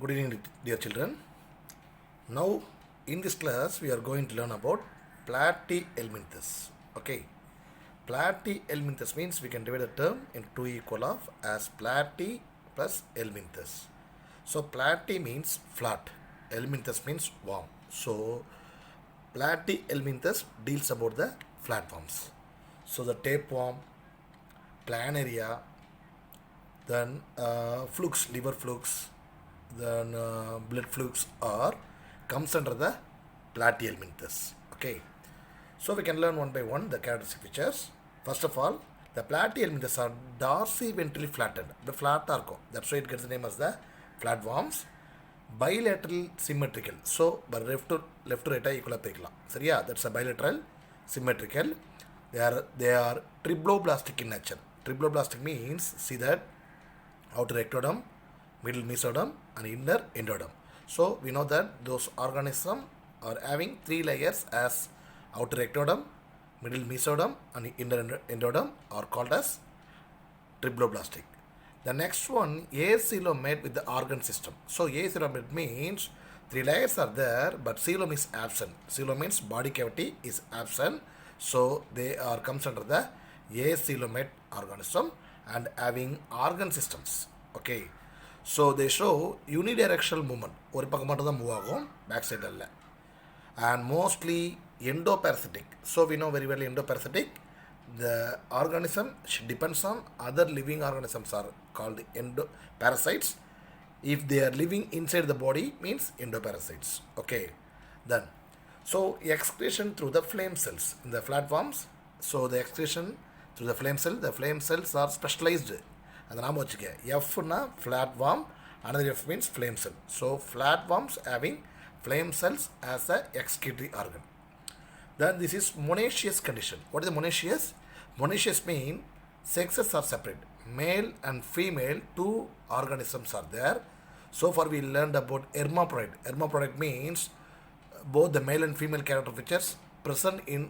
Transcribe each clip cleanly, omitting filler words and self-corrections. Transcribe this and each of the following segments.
Good evening, dear children. Now, in this class, we are going to learn about platyhelminthes. Okay, platyhelminthes means we can divide the term into two equal of as platy plus helminthes. So, platy means flat, helminthes means worm. So, platyhelminthes deals about the flatworms. So, the tapeworm, planaria, then flukes, liver flukes, then blood flukes are comes under the platyhelminthes. Okay, so we can learn one by one the characteristic features. First of all, the platyhelminthes are dorsiventrally flattened. The flat arco. That's why it gets the name as the flatworms. Bilateral symmetrical. So, left to right equal சரியா? That's a bilateral symmetrical. They are triploblastic in nature. Triploblastic means see that outer ectoderm, middle mesoderm and inner endoderm. So we know that those organisms are having three layers as outer ectoderm, middle mesoderm and inner endoderm are called as triploblastic. The next one, acoelomate with the organ system. So acoelomate means three layers are there but coelom is absent. Coelom means body cavity is absent. So they are comes under the acoelomate organism and having organ systems. Okay, so they show unidirectional movement. ஒரு பக்கம் மட்டும் தான் move ஆகும், back சைடில் இல்லை. And mostly endoparasitic. So we know very well endoparasitic. The organism depends on other living organisms are called endoparasites. If they are living inside the body means endoparasites. Okay, then so excretion through the flame cells in the flatworms. So the excretion through the flame cells are specialized. And the name F na flatworm, another F means flame cell. So flatworms having flame cells as a excretory organ. Then this is monoecious condition. What is the monoecious? Monoecious means sexes are separate. Male and female, two organisms are there. So far we learned about hermaphrodite. Hermaphrodite means both the male and female character features present in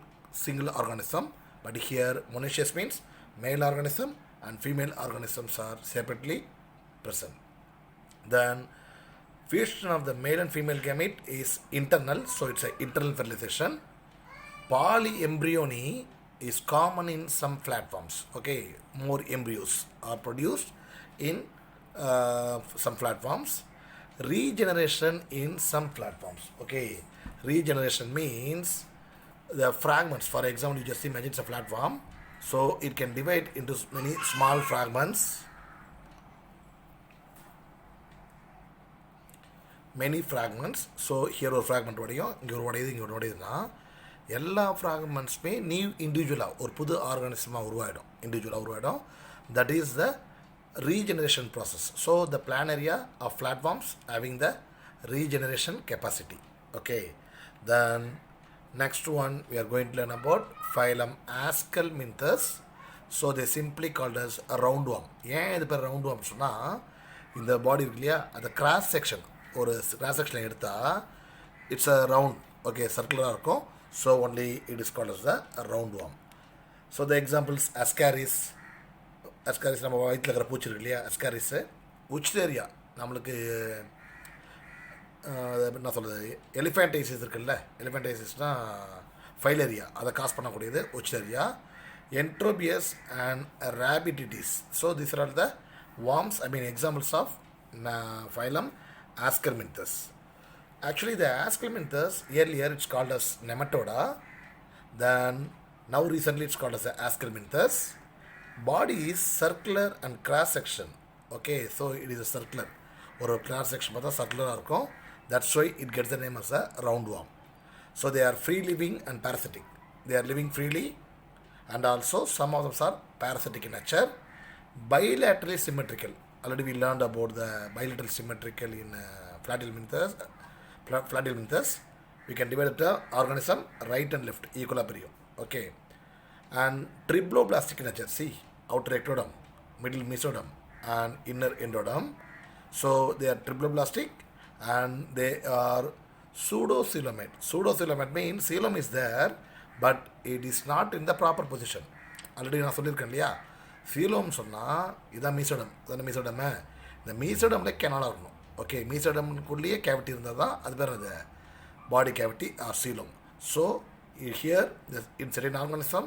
single organism. But here monoecious means male organism and female organisms are separately present. Then fusion of the male and female gamete is internal, so it's an internal fertilization. Polyembryony is common in some flatworms. Okay, more embryos are produced in some flatworms. Regeneration in some flatworms. Okay, regeneration means the fragments. For example, you just imagine it's a flatworm. So it can divide into many small fragments. Many fragments. So here ஒரு fragment உடையும், இங்கே ஒரு உடையுது, இங்கே ஒரு உடையுதுன்னா எல்லா ஃப்ராக்மெண்ட்ஸுமே new இண்டிவிஜுவலாக ஒரு புது ஆர்கானிசமாக உருவாயிடும். That is the regeneration process. So the planaria of flatworms having the regeneration capacity. Okay, then next one we are going to learn about phylum Ascalminthus. So they simply called as a roundworm. ஏன் இது பேர் roundworm சொன்னால் இந்த பாடி இருக்கு இல்லையா, அந்த cross section ஒரு cross section எடுத்தால் இட்ஸ் அ ரவுண்ட். ஓகே, சர்க்குலராக இருக்கும். So only it is called as the roundworm. So the examples Ascaris நம்ம வயிற்றில் இருக்கிற பூச்சி இருக்கு இல்லையா, அஸ்காரிஸு. உச்லேரியா நம்மளுக்கு என்ன சொல்கிறது, எலிஃபேண்டைசிஸ் இருக்குல்ல, எலிஃபேண்டைசிஸ்னால் ஃபைலேரியா, அதை காஸ் பண்ணக்கூடியது Wuchereria. Enterobius and Rhabditis. So this are the worms, I mean examples of phylum Ascalminthus. Actually the Ascalminthus, earlier it's called as Nematoda, then now recently it's called as the Ascalminthus. Body is circular and cross section. Okay, so it is a circular or a cross section பார்த்தா circular இருக்கும். That's why it gets the name as a roundworm. So they are free living and parasitic. They are living freely and also some of them are parasitic in nature. Bilaterally symmetrical. Already we learned about the bilateral symmetrical in platyhelminthes. We can divide the organism right and left equilibrium. Okay, and triploblastic in nature. See, outer ectoderm, middle mesoderm and inner endoderm. So they are triploblastic and they are pseudocoelomate. Pseudocoelomate means coelom is there but it is not in the proper position. Already நான் சொல்லியிருக்கேன் இல்லையா, coelom சொன்னால் இதான் mesoderm. இதான மீசோடமே. இந்த மீசோடமில் கெனாலாக இருக்கணும். Okay, மீசோடம்குள்ளேயே cavity இருந்தால் தான் அது பேர் அது body cavity or coelom. So here in certain organism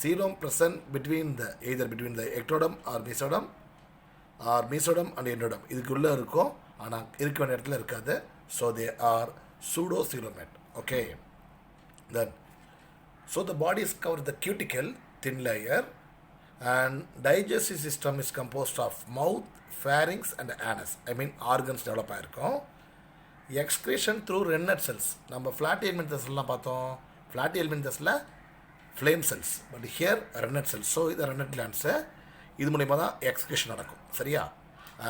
coelom present between the either between the ectoderm or mesoderm and endoderm இதுக்குள்ளே இருக்கும், ஆனால் இருக்க வேண்டிய இடத்துல இருக்காது. So they are pseudocoelomate. Okay, then so the body is covered with the cuticle thin layer and digestive system is composed of mouth, pharynx and anus. I mean organs develop ஆயிருக்கும். excretion through rennet cells. நம்ம flat helminthes எல்லாம் பார்த்தோம், flat helminthesல flame cells, but here rennet cells. so இது rennet glands, இது மூலமா தான் excretion நடக்கும். சரியா?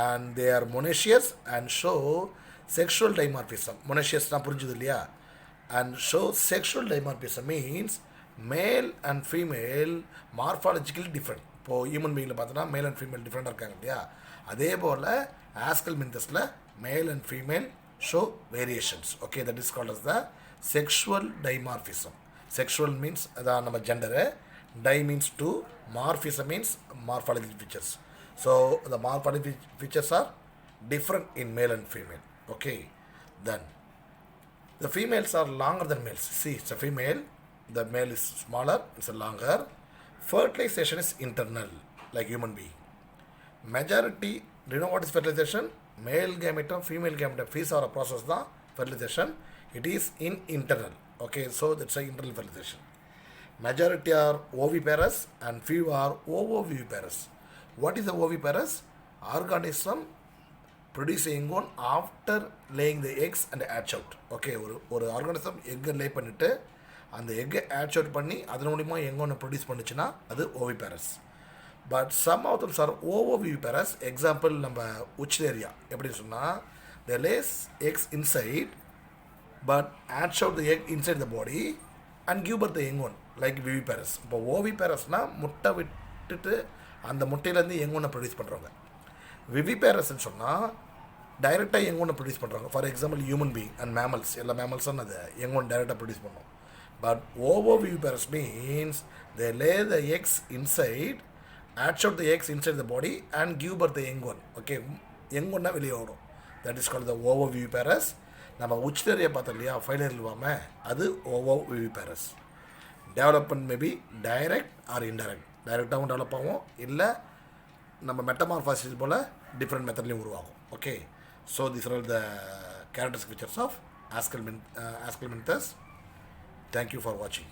and they are monoecious and show sexual dimorphism. monoecious நான் புரிஞ்சுது இல்லையா? and show sexual dimorphism means male and female morphologically different. இப்போது ஹியூமன் பீயிங்கில் பார்த்தோன்னா மேல் அண்ட் ஃபீமேல் டிஃப்ரெண்ட்டாக இருக்காங்க இல்லையா? அதே போல் ஆஸ்கல்மின்தஸில் male and female show variations. Okay, that is called as the sexual dimorphism. Sexual means அதான் நம்ம gender, di means two, morphism means morphological features. So the morphological features are different in male and female. Okay, then the females are longer than males. See, it's a female, the male is smaller, it's a longer. Fertilization is internal, like human being. Majority, do you know what is fertilization? Male gametum, female gametum freeze or a process the fertilization. It is in internal. Okay, so that's a internal fertilization. Majority are oviparous and few are ovoviviparous. What is the oviparous? Organism producing one after laying the eggs and hatch out. Okay, ஒரு organism எக்கை லே பண்ணிவிட்டு அந்த எக்கை hatch out பண்ணி அதன் மூலிமா எங்கே ஒன்று ப்ரொடியூஸ் பண்ணிச்சுன்னா அது oviparous. But some of them are ovoviviparous. Example நம்ம உச்லேரியா எப்படின்னு சொன்னால் the lays eggs inside but hatch out the egg inside the body and give birth the young one like viviparous. இப்போ ஓவிபேரஸ்னால் முட்டை விட்டுட்டு அந்த முட்டையிலேருந்து யங் ஒன்றை ப்ரொடியூஸ் பண்ணுறவங்க. விவிபேரஸ்ன்னு சொன்னால் டைரெக்டாக யங் ஒன்றை ப்ரொடியூஸ் பண்ணுறாங்க. For example human being and mammals, எல்லா மேமல்ஸும் அது யங் ஒன் டைரெக்டாக ப்ரொடியூஸ் பண்ணும். But ovoviviparous means they lay the eggs inside, hatch out the eggs inside the body and give birth the young one. Okay, young ஒன்னா வெளியே வரும். That is called the ovoviviparous. நம்ம Wuchereria பார்த்தோம் இல்லையா, ஃபைலர் இல்லாமல் அது ovoviviparous. Development maybe direct or indirect. டைரெக்டாகவும் டெவலப் ஆகும், இல்லை நம்ம மெட்டமார்ஃபாசிஸ் போல் டிஃப்ரெண்ட் மெத்தட்லேயும் உருவாகும். Okay, so these are the characteristic features of Aschelminthes. Thank you for வாட்சிங்.